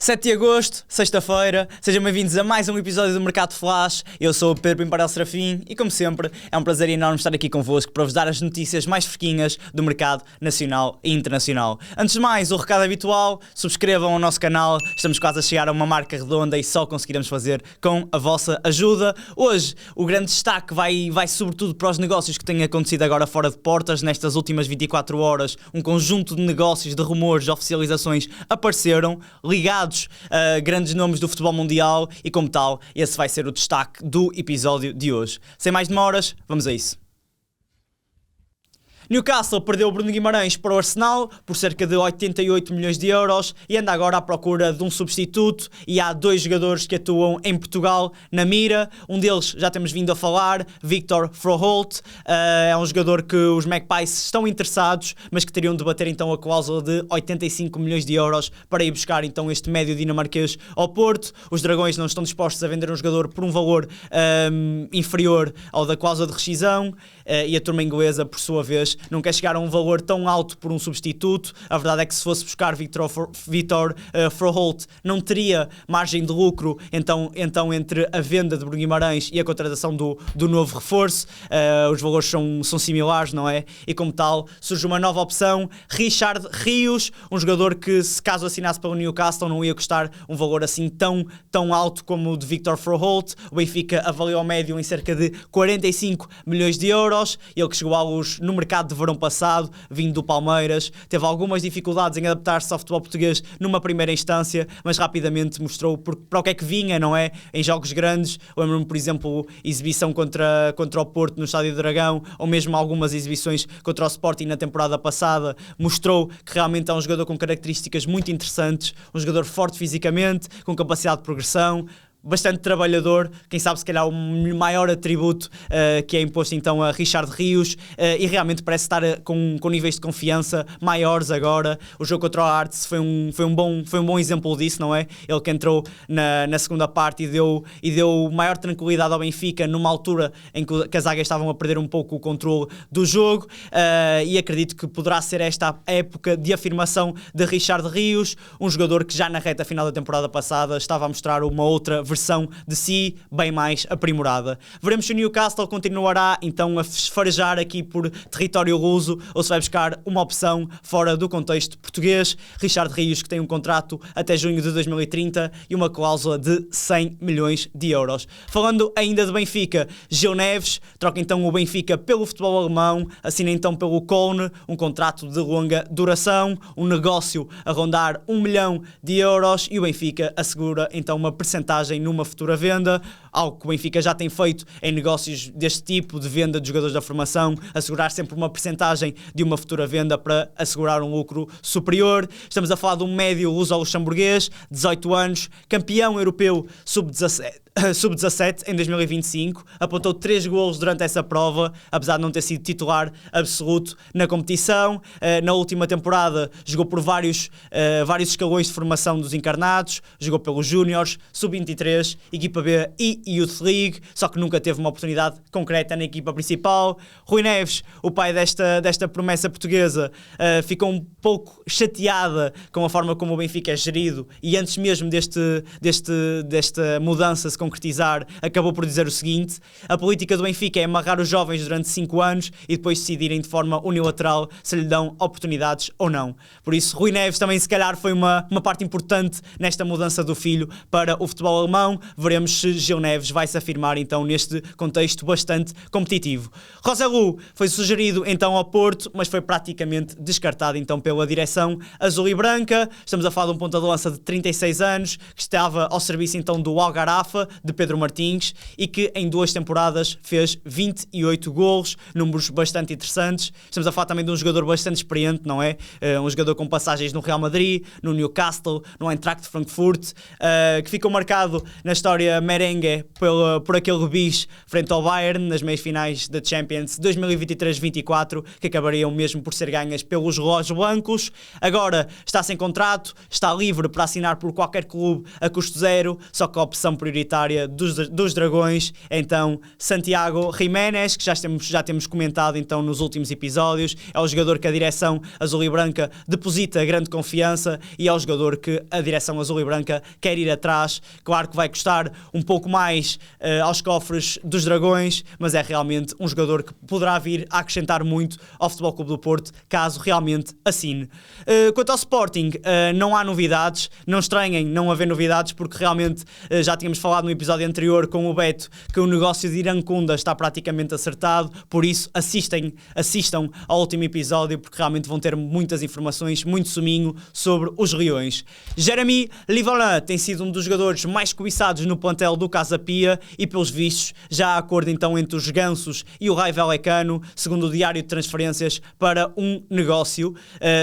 7 de agosto, sexta-feira, sejam bem-vindos a mais um episódio do Mercado Flash. Eu sou o Pedro Pimparel Serafim e, como sempre, é um prazer enorme estar aqui convosco para vos dar as notícias mais fresquinhas do mercado nacional e internacional. Antes de mais, o recado habitual, subscrevam o nosso canal, estamos quase a chegar a uma marca redonda e só conseguiremos fazer com a vossa ajuda. Hoje, o grande destaque vai sobretudo para os negócios que têm acontecido agora fora de portas. Nestas últimas 24 horas, um conjunto de negócios, de rumores, de oficializações apareceram, ligados a grandes nomes do futebol mundial e, como tal, esse vai ser o destaque do episódio de hoje. Sem mais demoras, vamos a isso. Newcastle perdeu o Bruno Guimarães para o Arsenal por cerca de 88 milhões de euros e anda agora à procura de um substituto, e há dois jogadores que atuam em Portugal na mira. Um deles já temos vindo a falar, Victor Froholt, é um jogador que os Magpies estão interessados, mas que teriam de bater então a cláusula de 85 milhões de euros para ir buscar então este médio dinamarquês ao Porto. Os Dragões não estão dispostos a vender um jogador por um valor inferior ao da cláusula de rescisão, e a turma inglesa, por sua vez, não quer chegar a um valor tão alto por um substituto. A verdade é que se fosse buscar Victor Froholt não teria margem de lucro então entre a venda de Bruno Guimarães e a contratação do novo reforço. Os valores são similares, não é? E como tal, surge uma nova opção, Richard Rios, um jogador que, se caso assinasse pelo Newcastle, não ia custar um valor assim tão alto como o de Victor Froholt. O Benfica avaliou o médio em cerca de 45 milhões de euros. Ele que chegou à luz no mercado de verão passado, vindo do Palmeiras, teve algumas dificuldades em adaptar-se ao futebol português numa primeira instância, mas rapidamente mostrou para o que é que vinha, não é? Em jogos grandes, lembro-me, por exemplo, exibição contra o Porto no Estádio do Dragão, ou mesmo algumas exibições contra o Sporting na temporada passada, mostrou que realmente é um jogador com características muito interessantes, um jogador forte fisicamente, com capacidade de progressão, bastante trabalhador, quem sabe se calhar o maior atributo que é imposto então a Richard Rios, e realmente parece estar com níveis de confiança maiores agora. O jogo contra o Hearts foi um bom exemplo disso, não é? Ele que entrou na segunda parte e deu maior tranquilidade ao Benfica numa altura em que as águias estavam a perder um pouco o controle do jogo, e acredito que poderá ser esta a época de afirmação de Richard Rios, um jogador que já na reta final da temporada passada estava a mostrar uma outra versão de si bem mais aprimorada. Veremos se o Newcastle continuará então a farejar aqui por território luso ou se vai buscar uma opção fora do contexto português. Richard Rios, que tem um contrato até junho de 2030 e uma cláusula de 100 milhões de euros. Falando ainda de Benfica, Gil Neves troca então o Benfica pelo futebol alemão, assina então pelo Köln um contrato de longa duração, um negócio a rondar 1 milhão de euros, e o Benfica assegura então uma percentagem numa futura venda, algo que o Benfica já tem feito em negócios deste tipo de venda de jogadores da formação, assegurar sempre uma percentagem de uma futura venda para assegurar um lucro superior. Estamos a falar de um médio luso-luxemburguês, 18 anos, campeão europeu sub-17 em 2025, apontou 3 golos durante essa prova, apesar de não ter sido titular absoluto na competição. Na última temporada jogou por vários escalões de formação dos encarnados, jogou pelos Júniors, sub-23, equipa B e Youth League, só que nunca teve uma oportunidade concreta na equipa principal. Rui Neves, o pai desta promessa portuguesa, ficou um pouco chateada com a forma como o Benfica é gerido, e antes mesmo desta mudança se concretizar, acabou por dizer o seguinte: a política do Benfica é amarrar os jovens durante 5 anos e depois decidirem de forma unilateral se lhe dão oportunidades ou não. Por isso, Rui Neves também se calhar foi uma parte importante nesta mudança do filho para o futebol alemão. Veremos se Gil Neves vai se afirmar então neste contexto bastante competitivo. Roselu foi sugerido então ao Porto, mas foi praticamente descartado então pela direção azul e branca. Estamos a falar de um ponta de lança de 36 anos que estava ao serviço então do Algarafa, de Pedro Martins, e que em 2 temporadas fez 28 golos, números bastante interessantes. Estamos a falar também de um jogador bastante experiente, não é? Um jogador com passagens no Real Madrid, no Newcastle, no Eintracht de Frankfurt, que ficou marcado na história merengue por aquele bis frente ao Bayern nas meias finais da Champions 2023-24, que acabariam mesmo por ser ganhas pelos relógios blancos. Agora está sem contrato, está livre para assinar por qualquer clube a custo zero, só que a opção prioritária área dos Dragões, então Santiago Giménez, que já temos comentado então nos últimos episódios. É o jogador que a direção azul e branca deposita grande confiança e é o jogador que a direção azul e branca quer ir atrás. Claro que vai custar um pouco mais aos cofres dos Dragões, mas é realmente um jogador que poderá vir a acrescentar muito ao Futebol Clube do Porto, caso realmente assine. Quanto ao Sporting, não há novidades, não estranhem não haver novidades, porque realmente já tínhamos falado no episódio anterior com o Beto que o negócio de Irankunda está praticamente acertado, por isso assistam ao último episódio, porque realmente vão ter muitas informações, muito suminho sobre os Leões. Jérémy Livolan tem sido um dos jogadores mais cobiçados no plantel do Casa Pia e, pelos vistos, já há acordo então entre os Gansos e o Raio Vallecano, segundo o Diário de Transferências, para um negócio.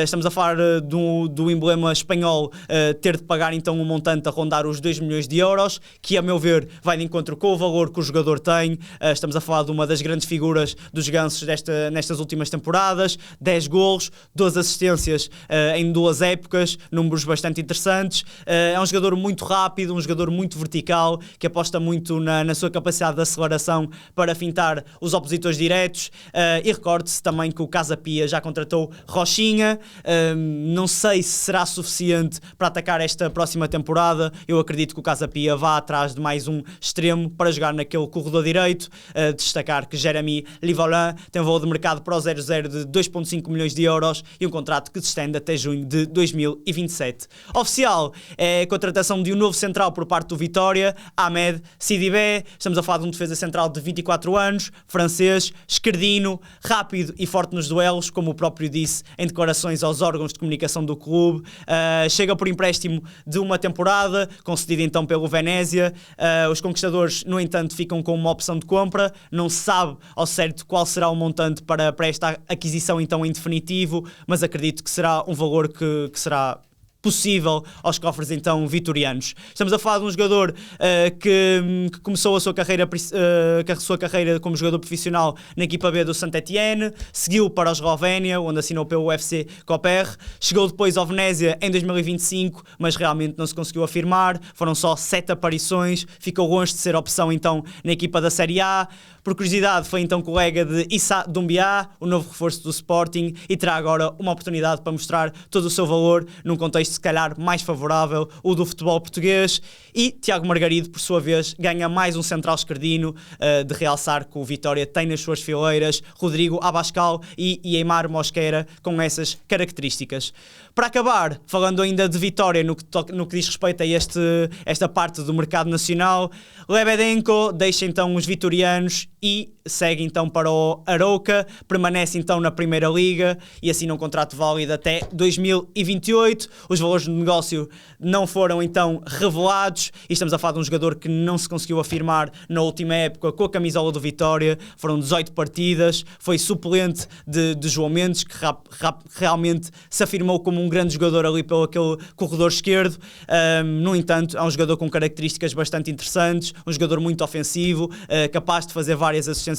Estamos a falar do emblema espanhol ter de pagar então um montante a rondar os 2 milhões de euros, que a meu ver vai de encontro com o valor que o jogador tem. Estamos a falar de uma das grandes figuras dos Gansos nestas últimas temporadas, 10 golos, 12 assistências em 2 épocas, números bastante interessantes. É um jogador muito rápido, um jogador muito vertical, que aposta muito na sua capacidade de aceleração para fintar os opositores diretos. E recorde-se também que o Casa Pia já contratou Rochinha. Não sei se será suficiente para atacar esta próxima temporada. Eu acredito que o Casa Pia vá atrás de mais um extremo para jogar naquele corredor direito. Destacar que Jérémy Livolan tem um valor de mercado para o 0-0 de 2,5 milhões de euros e um contrato que se estende até junho de 2027. Oficial é a contratação de um novo central por parte do Vitória, Ahmed Sidibé. Estamos a falar de um defesa central de 24 anos, francês, esquerdino, rápido e forte nos duelos, como o próprio disse em declarações aos órgãos de comunicação do clube. Chega por empréstimo de uma temporada, concedido então pelo Venezia. Os conquistadores, no entanto, ficam com uma opção de compra. Não se sabe ao certo qual será o montante para esta aquisição então em definitivo, mas acredito que será um valor que será possível aos cofres então vitorianos. Estamos a falar de um jogador que começou a sua carreira como jogador profissional na equipa B do Saint-Étienne, seguiu para a Eslovénia, onde assinou pelo UFC Koper, chegou depois ao Venezia em 2025, mas realmente não se conseguiu afirmar, foram só 7 aparições, ficou longe de ser opção então na equipa da Série A. Por curiosidade, foi então colega de Issa Doumbia, o novo reforço do Sporting, e terá agora uma oportunidade para mostrar todo o seu valor num contexto se calhar mais favorável, o do futebol português. E Tiago Margarido, por sua vez, ganha mais um central esquerdino, de realçar que o Vitória tem nas suas fileiras Rodrigo Abascal e Eimar Mosquera com essas características. Para acabar, falando ainda de Vitória no que diz respeito a esta parte do mercado nacional, Lebedenko deixa então os vitorianos e segue então para o Arouca, permanece então na Primeira Liga e assina um contrato válido até 2028. Os valores do negócio não foram então revelados e estamos a falar de um jogador que não se conseguiu afirmar na última época com a camisola do Vitória. Foram 18 partidas, foi suplente de João Mendes, que realmente se afirmou como um grande jogador ali pelo aquele corredor esquerdo. No entanto, é um jogador com características bastante interessantes, um jogador muito ofensivo, capaz de fazer várias assistências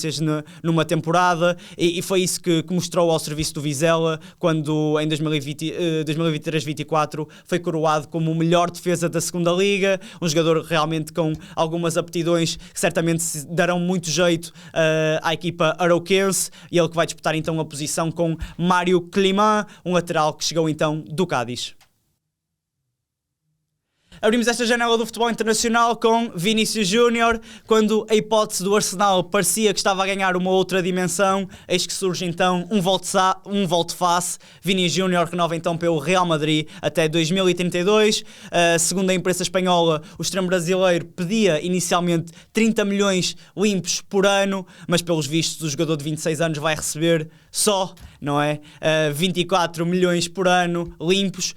numa temporada, e foi isso que mostrou ao serviço do Vizela quando em 2023-24 foi coroado como o melhor defesa da segunda liga, um jogador realmente com algumas aptidões que certamente darão muito jeito à equipa arauquense, e ele que vai disputar então a posição com Mário Climán, um lateral que chegou então do Cádiz. Abrimos esta janela do futebol internacional com Vinícius Júnior. Quando a hipótese do Arsenal parecia que estava a ganhar uma outra dimensão, eis que surge então um volte-face. Vinícius Júnior renova então pelo Real Madrid até 2032. Segundo a imprensa espanhola, o extremo brasileiro pedia inicialmente 30 milhões limpos por ano, mas pelos vistos o jogador de 26 anos vai receber só, não é? 24 milhões por ano limpos,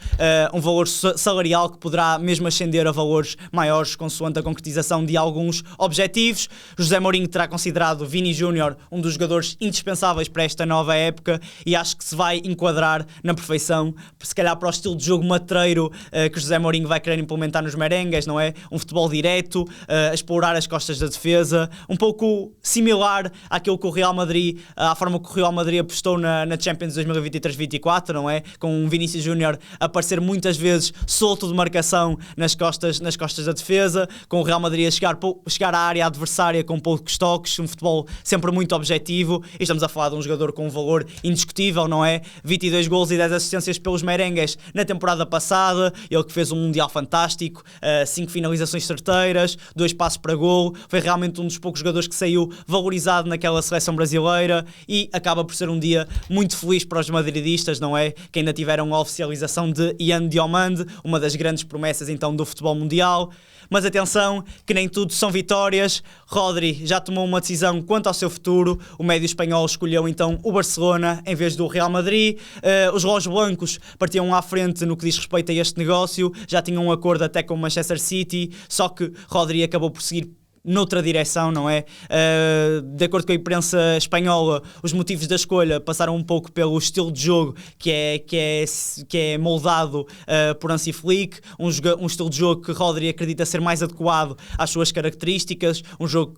um valor salarial que poderá mesmo ascender a valores maiores consoante a concretização de alguns objetivos. José Mourinho terá considerado Vini Júnior um dos jogadores indispensáveis para esta nova época e acho que se vai enquadrar na perfeição, se calhar para o estilo de jogo matreiro que José Mourinho vai querer implementar nos merengues, não é? Um futebol direto, a explorar as costas da defesa, um pouco similar àquilo que o Real Madrid, à forma que o Real Madrid apostou na Champions 2023-24, não é? Com o Vinícius Júnior a aparecer muitas vezes solto de marcação nas costas da defesa, com o Real Madrid a chegar à área adversária com poucos toques, um futebol sempre muito objetivo, e estamos a falar de um jogador com um valor indiscutível, não é? 22 golos e 10 assistências pelos merengues na temporada passada, ele que fez um Mundial fantástico, 5 finalizações certeiras, 2 passos para golo, foi realmente um dos poucos jogadores que saiu valorizado naquela seleção brasileira, e acaba por ser um dia muito feliz para os madridistas, não é? Que ainda tiveram a oficialização de Ian Diomande, uma das grandes promessas então do futebol mundial. Mas atenção, que nem tudo são vitórias. Rodri já tomou uma decisão quanto ao seu futuro. O médio espanhol escolheu então o Barcelona em vez do Real Madrid. Os Rojos Blancos partiam à frente no que diz respeito a este negócio. Já tinham um acordo até com o Manchester City, só que Rodri acabou por seguir noutra direção, não é? De acordo com a imprensa espanhola, os motivos da escolha passaram um pouco pelo estilo de jogo que é moldado por Hansi Flick, um estilo de jogo que Rodri acredita ser mais adequado às suas características, um jogo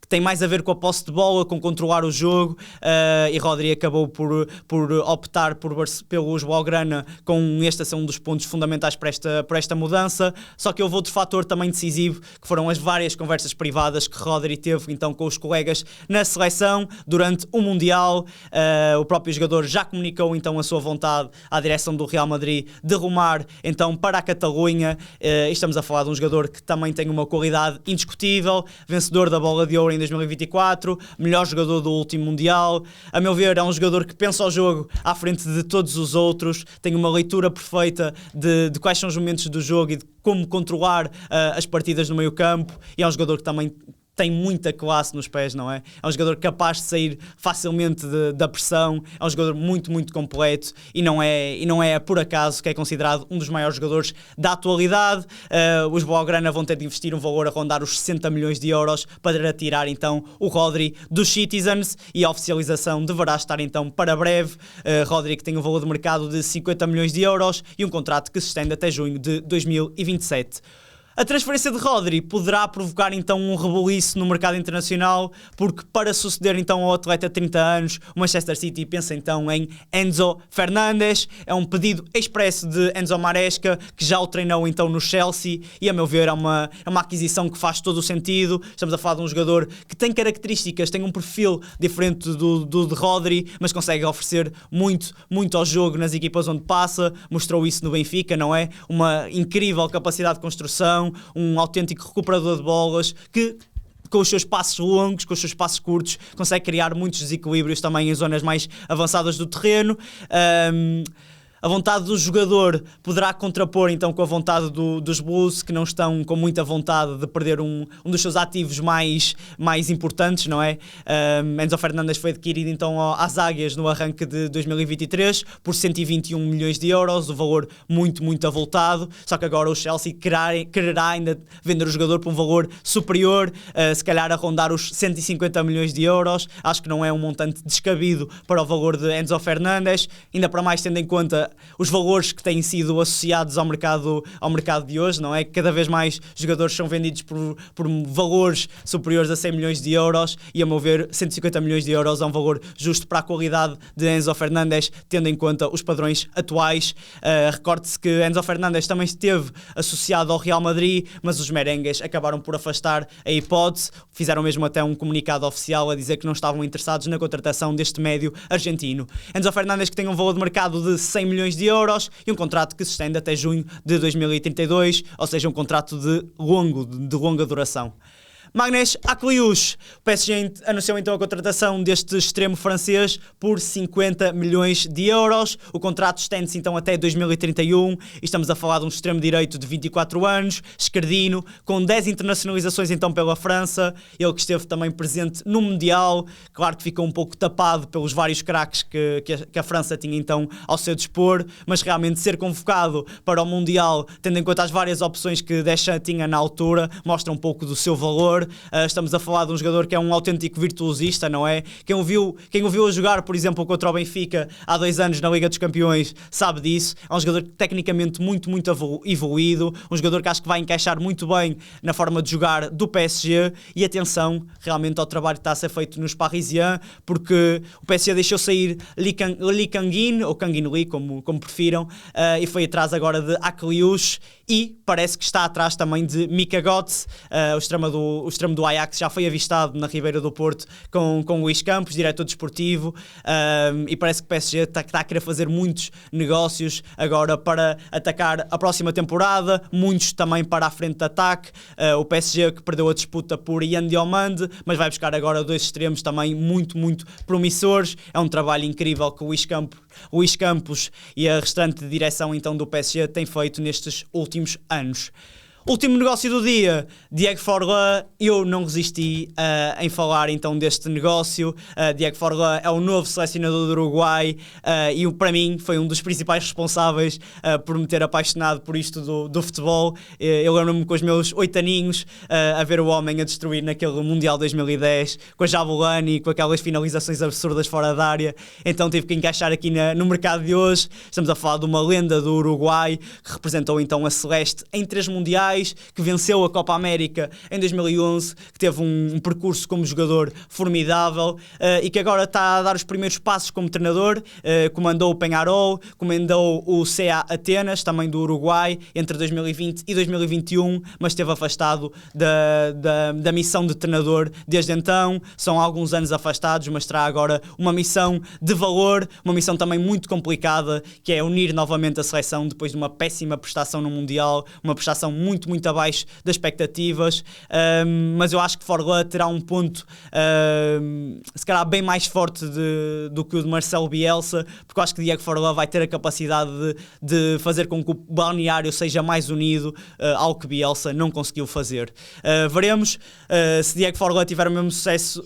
que tem mais a ver com a posse de bola, com controlar o jogo, e Rodri acabou por optar pelos Blaugrana, com este a ser um dos pontos fundamentais para esta mudança. Só que houve outro fator também decisivo, que foram as várias conversas privadas que Rodri teve então com os colegas na seleção durante o Mundial. O próprio jogador já comunicou então a sua vontade à direção do Real Madrid de rumar então para a Catalunha. Estamos a falar de um jogador que também tem uma qualidade indiscutível, vencedor da Bola de Ouro em 2024, melhor jogador do último Mundial. A meu ver, é um jogador que pensa o jogo à frente de todos os outros, tem uma leitura perfeita de quais são os momentos do jogo e de como controlar as partidas no meio campo, e é um jogador que também tem muita classe nos pés, não é? É um jogador capaz de sair facilmente da pressão, é um jogador muito, muito completo, e não é por acaso que é considerado um dos maiores jogadores da atualidade. Os Blaugrana vão ter de investir um valor a rondar os 60 milhões de euros para tirar então o Rodri dos Citizens, e a oficialização deverá estar então para breve. Rodri que tem um valor de mercado de 50 milhões de euros e um contrato que se estende até junho de 2027. A transferência de Rodri poderá provocar então um rebuliço no mercado internacional, porque para suceder então ao atleta de 30 anos, o Manchester City pensa então em Enzo Fernandes. É um pedido expresso de Enzo Maresca, que já o treinou então no Chelsea, e a meu ver é uma aquisição que faz todo o sentido. Estamos a falar de um jogador que tem características, tem um perfil diferente do de Rodri, mas consegue oferecer muito, muito ao jogo nas equipas onde passa. Mostrou isso no Benfica, não é? Uma incrível capacidade de construção, um autêntico recuperador de bolas que, com os seus passos longos, com os seus passos curtos, consegue criar muitos desequilíbrios também em zonas mais avançadas do terreno. A vontade do jogador poderá contrapor então com a vontade dos Blues, que não estão com muita vontade de perder um dos seus ativos mais importantes, não é? Enzo Fernandes foi adquirido então às Águias no arranque de 2023 por 121 milhões de euros, um valor muito, muito avultado, só que agora o Chelsea quererá ainda vender o jogador por um valor superior, se calhar a rondar os 150 milhões de euros. Acho que não é um montante descabido para o valor de Enzo Fernandes, ainda para mais tendo em conta os valores que têm sido associados ao mercado de hoje, não é? Cada vez mais jogadores são vendidos por valores superiores a 100 milhões de euros, e a meu ver 150 milhões de euros é um valor justo para a qualidade de Enzo Fernandes, tendo em conta os padrões atuais. Recorde-se que Enzo Fernandes também esteve associado ao Real Madrid, mas os merengues acabaram por afastar a hipótese, fizeram mesmo até um comunicado oficial a dizer que não estavam interessados na contratação deste médio argentino. Enzo Fernandes, que tem um valor de mercado de 100 milhões de euros e um contrato que se estende até junho de 2032, ou seja, um contrato de longa duração. Magnus Akliouche, o PSG anunciou então a contratação deste extremo francês por 50 milhões de euros. O contrato estende-se então até 2031 e estamos a falar de um extremo direito de 24 anos, esquerdino, com 10 internacionalizações então pela França. Ele que esteve também presente no Mundial, claro que ficou um pouco tapado pelos vários craques que a França tinha então ao seu dispor, mas realmente ser convocado para o Mundial, tendo em conta as várias opções que Deschamps tinha na altura, mostra um pouco do seu valor. jogador. Estamos a falar de um jogador que é um autêntico virtuosista, não é? Quem o viu a jogar, por exemplo, contra o Benfica há 2 anos na Liga dos Campeões sabe disso. É um jogador tecnicamente muito evoluído, um jogador que acho que vai encaixar muito bem na forma de jogar do PSG. E atenção realmente ao trabalho que está a ser feito nos Parisiens, porque o PSG deixou sair Lee Kangin, ou Kangin Lee, como prefiram, e foi atrás agora de Akliush, e parece que está atrás também de Mika Götze, o extremo do Ajax já foi avistado na Ribeira do Porto com Luís Campos, diretor desportivo, e parece que o PSG está a querer fazer muitos negócios agora para atacar a próxima temporada, muitos também para a frente de ataque. O PSG que perdeu a disputa por Yan Diomande, mas vai buscar agora 2 extremos também muito promissores. É um trabalho incrível que o Luís Campos e a restante direção então do PSG têm feito nestes últimos anos. Último negócio do dia, Diego Forlán. Eu não resisti em falar então deste negócio. Diego Forlán é o novo selecionador do Uruguai e para mim foi um dos principais responsáveis por me ter apaixonado por isto do futebol. Eu lembro-me com os meus 8 aninhos a ver o homem a destruir naquele Mundial 2010 com a Jabulani, com aquelas finalizações absurdas fora da área. Então tive que encaixar aqui no mercado de hoje. Estamos a falar de uma lenda do Uruguai que representou então a Celeste em 3 mundiais, que venceu a Copa América em 2011, que teve um percurso como jogador formidável e que agora está a dar os primeiros passos como treinador. Comandou o Peñarol, comandou o CA Atenas, também do Uruguai, entre 2020 e 2021, mas esteve afastado da missão de treinador desde então. São alguns anos afastados, mas terá agora uma missão de valor, uma missão também muito complicada, que é unir novamente a seleção depois de uma péssima prestação no Mundial, uma prestação muito abaixo das expectativas, mas eu acho que Forlán terá um ponto se calhar bem mais forte do que o de Marcelo Bielsa, porque eu acho que Diego Forlán vai ter a capacidade de fazer com que o balneário seja mais unido, algo que Bielsa não conseguiu fazer. Veremos se Diego Forlán tiver o mesmo sucesso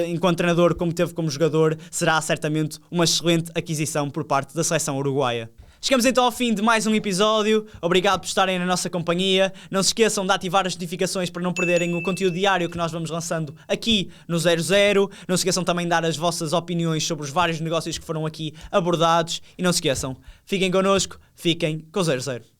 enquanto treinador como teve como jogador. Será certamente uma excelente aquisição por parte da seleção uruguaia. Chegamos então ao fim de mais um episódio. Obrigado por estarem na nossa companhia. Não se esqueçam de ativar as notificações para não perderem o conteúdo diário que nós vamos lançando aqui no 00. Não se esqueçam também de dar as vossas opiniões sobre os vários negócios que foram aqui abordados. E não se esqueçam, fiquem connosco, fiquem com o 00.